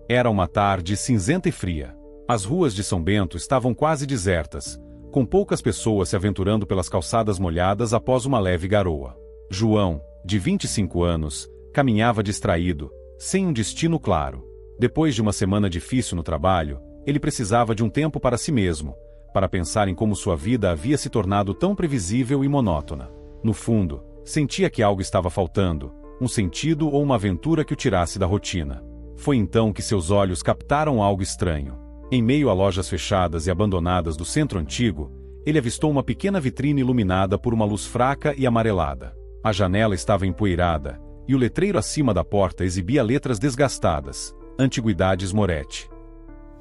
Era uma tarde cinzenta e fria. As ruas de São Bento estavam quase desertas, com poucas pessoas se aventurando pelas calçadas molhadas após uma leve garoa. João, de 25 anos, caminhava distraído, sem um destino claro. Depois de uma semana difícil no trabalho, ele precisava de um tempo para si mesmo, para pensar em como sua vida havia se tornado tão previsível e monótona. No fundo, sentia que algo estava faltando, um sentido ou uma aventura que o tirasse da rotina. Foi então que seus olhos captaram algo estranho. Em meio a lojas fechadas e abandonadas do centro antigo, ele avistou uma pequena vitrine iluminada por uma luz fraca e amarelada. A janela estava empoeirada, e o letreiro acima da porta exibia letras desgastadas: Antiguidades Moretti.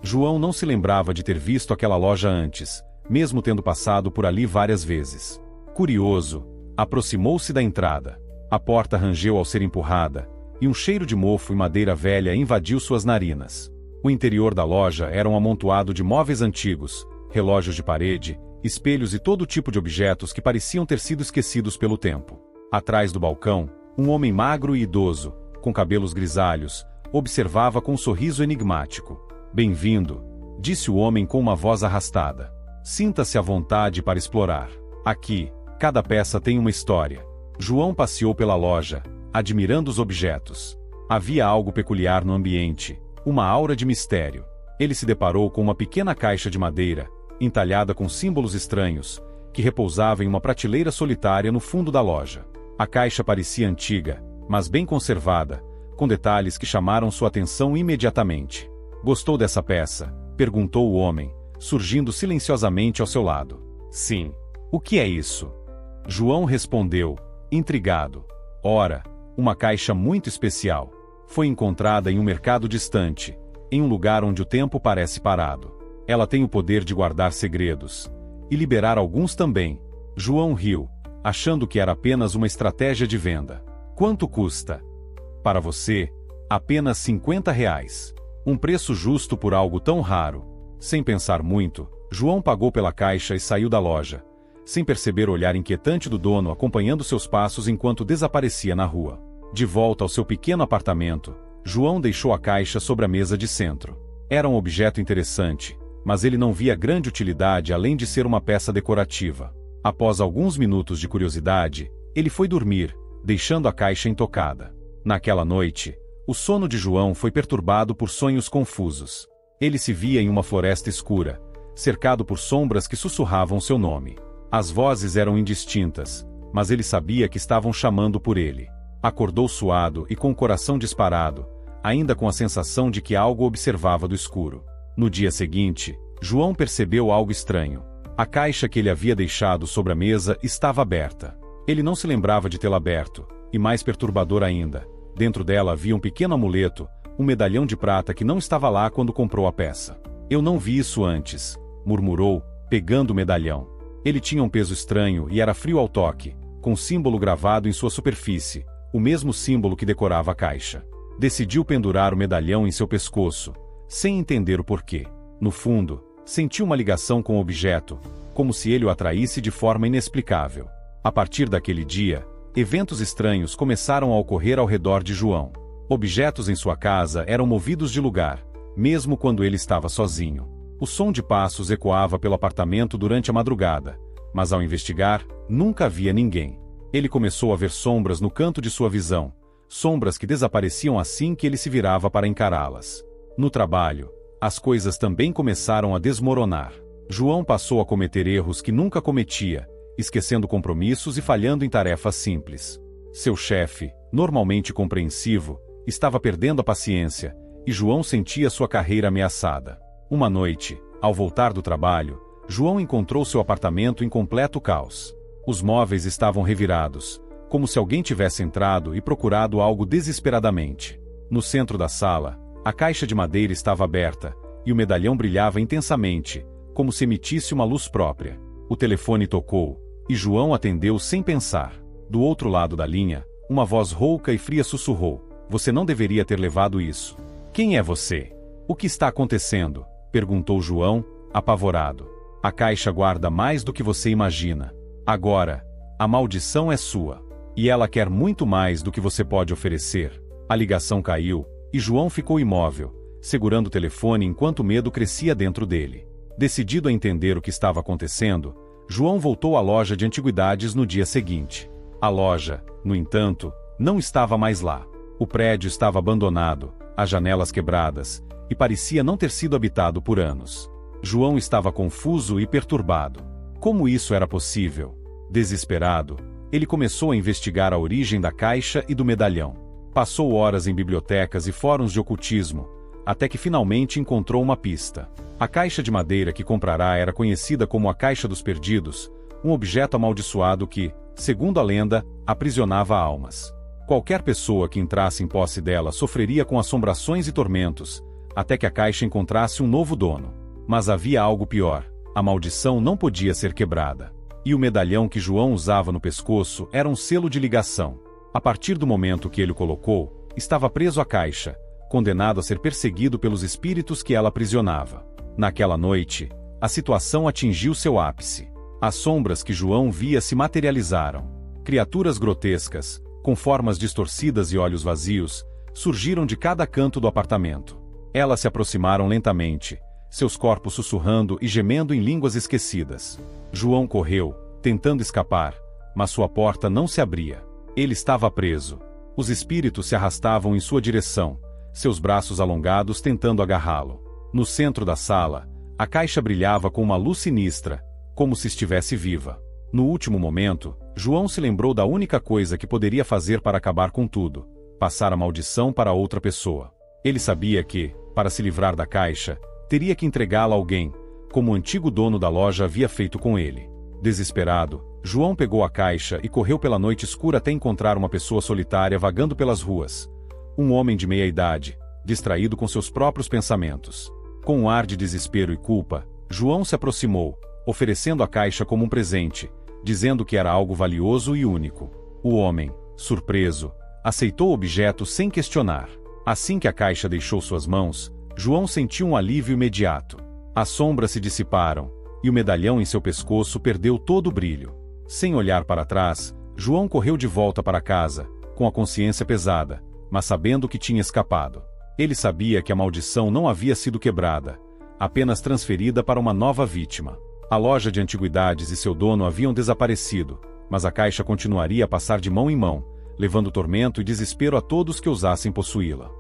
João não se lembrava de ter visto aquela loja antes, mesmo tendo passado por ali várias vezes. Curioso, aproximou-se da entrada. A porta rangeu ao ser empurrada, e um cheiro de mofo e madeira velha invadiu suas narinas. O interior da loja era um amontoado de móveis antigos, relógios de parede, espelhos e todo tipo de objetos que pareciam ter sido esquecidos pelo tempo. Atrás do balcão, um homem magro e idoso, com cabelos grisalhos, observava com um sorriso enigmático. "Bem-vindo", disse o homem com uma voz arrastada. "Sinta-se à vontade para explorar. Aqui, cada peça tem uma história." João passeou pela loja, admirando os objetos. Havia algo peculiar no ambiente, uma aura de mistério. Ele se deparou com uma pequena caixa de madeira, entalhada com símbolos estranhos, que repousava em uma prateleira solitária no fundo da loja. A caixa parecia antiga, mas bem conservada, com detalhes que chamaram sua atenção imediatamente. "Gostou dessa peça?" perguntou o homem, surgindo silenciosamente ao seu lado. "Sim." "O que é isso?" João respondeu, intrigado. "Ora, uma caixa muito especial. Foi encontrada em um mercado distante, em um lugar onde o tempo parece parado. Ela tem o poder de guardar segredos, e liberar alguns também." João riu, achando que era apenas uma estratégia de venda. "Quanto custa?" "Para você, apenas R$ 50. Um preço justo por algo tão raro." Sem pensar muito, João pagou pela caixa e saiu da loja, sem perceber o olhar inquietante do dono acompanhando seus passos enquanto desaparecia na rua. De volta ao seu pequeno apartamento, João deixou a caixa sobre a mesa de centro. Era um objeto interessante, mas ele não via grande utilidade além de ser uma peça decorativa. Após alguns minutos de curiosidade, ele foi dormir, deixando a caixa intocada. Naquela noite, o sono de João foi perturbado por sonhos confusos. Ele se via em uma floresta escura, cercado por sombras que sussurravam seu nome. As vozes eram indistintas, mas ele sabia que estavam chamando por ele. Acordou suado e com o coração disparado, ainda com a sensação de que algo observava do escuro. No dia seguinte, João percebeu algo estranho. A caixa que ele havia deixado sobre a mesa estava aberta. Ele não se lembrava de tê-la aberto, e mais perturbador ainda, dentro dela havia um pequeno amuleto, um medalhão de prata que não estava lá quando comprou a peça. "Eu não vi isso antes", murmurou, pegando o medalhão. Ele tinha um peso estranho e era frio ao toque, com um símbolo gravado em sua superfície, o mesmo símbolo que decorava a caixa. Decidiu pendurar o medalhão em seu pescoço, sem entender o porquê. No fundo, sentiu uma ligação com o objeto, como se ele o atraísse de forma inexplicável. A partir daquele dia, eventos estranhos começaram a ocorrer ao redor de João. Objetos em sua casa eram movidos de lugar, mesmo quando ele estava sozinho. O som de passos ecoava pelo apartamento durante a madrugada, mas ao investigar, nunca havia ninguém. Ele começou a ver sombras no canto de sua visão, sombras que desapareciam assim que ele se virava para encará-las. No trabalho, as coisas também começaram a desmoronar. João passou a cometer erros que nunca cometia, esquecendo compromissos e falhando em tarefas simples. Seu chefe, normalmente compreensivo, estava perdendo a paciência, e João sentia sua carreira ameaçada. Uma noite, ao voltar do trabalho, João encontrou seu apartamento em completo caos. Os móveis estavam revirados, como se alguém tivesse entrado e procurado algo desesperadamente. No centro da sala, a caixa de madeira estava aberta, e o medalhão brilhava intensamente, como se emitisse uma luz própria. O telefone tocou, e João atendeu sem pensar. Do outro lado da linha, uma voz rouca e fria sussurrou: "Você não deveria ter levado isso." "Quem é você? O que está acontecendo?" perguntou João, apavorado. "A caixa guarda mais do que você imagina. Agora, a maldição é sua. E ela quer muito mais do que você pode oferecer." A ligação caiu, e João ficou imóvel, segurando o telefone enquanto o medo crescia dentro dele. Decidido a entender o que estava acontecendo, João voltou à loja de antiguidades no dia seguinte. A loja, no entanto, não estava mais lá. O prédio estava abandonado, as janelas quebradas, e parecia não ter sido habitado por anos. João estava confuso e perturbado. Como isso era possível? Desesperado, ele começou a investigar a origem da caixa e do medalhão. Passou horas em bibliotecas e fóruns de ocultismo, até que finalmente encontrou uma pista. A caixa de madeira que comprará era conhecida como a Caixa dos Perdidos, um objeto amaldiçoado que, segundo a lenda, aprisionava almas. Qualquer pessoa que entrasse em posse dela sofreria com assombrações e tormentos, até que a caixa encontrasse um novo dono. Mas havia algo pior: a maldição não podia ser quebrada. E o medalhão que João usava no pescoço era um selo de ligação. A partir do momento que ele o colocou, estava preso à caixa, condenado a ser perseguido pelos espíritos que ela aprisionava. Naquela noite, a situação atingiu seu ápice. As sombras que João via se materializaram. Criaturas grotescas, com formas distorcidas e olhos vazios, surgiram de cada canto do apartamento. Elas se aproximaram lentamente, seus corpos sussurrando e gemendo em línguas esquecidas. João correu, tentando escapar, mas sua porta não se abria. Ele estava preso. Os espíritos se arrastavam em sua direção, seus braços alongados tentando agarrá-lo. No centro da sala, a caixa brilhava com uma luz sinistra, como se estivesse viva. No último momento, João se lembrou da única coisa que poderia fazer para acabar com tudo: passar a maldição para outra pessoa. Ele sabia que, para se livrar da caixa, teria que entregá-la a alguém, como o antigo dono da loja havia feito com ele. Desesperado, João pegou a caixa e correu pela noite escura até encontrar uma pessoa solitária vagando pelas ruas. Um homem de meia idade, distraído com seus próprios pensamentos. Com um ar de desespero e culpa, João se aproximou, oferecendo a caixa como um presente, dizendo que era algo valioso e único. O homem, surpreso, aceitou o objeto sem questionar. Assim que a caixa deixou suas mãos, João sentiu um alívio imediato. As sombras se dissiparam, e o medalhão em seu pescoço perdeu todo o brilho. Sem olhar para trás, João correu de volta para casa, com a consciência pesada, mas sabendo que tinha escapado. Ele sabia que a maldição não havia sido quebrada, apenas transferida para uma nova vítima. A loja de antiguidades e seu dono haviam desaparecido, mas a caixa continuaria a passar de mão em mão, levando tormento e desespero a todos que ousassem possuí-la.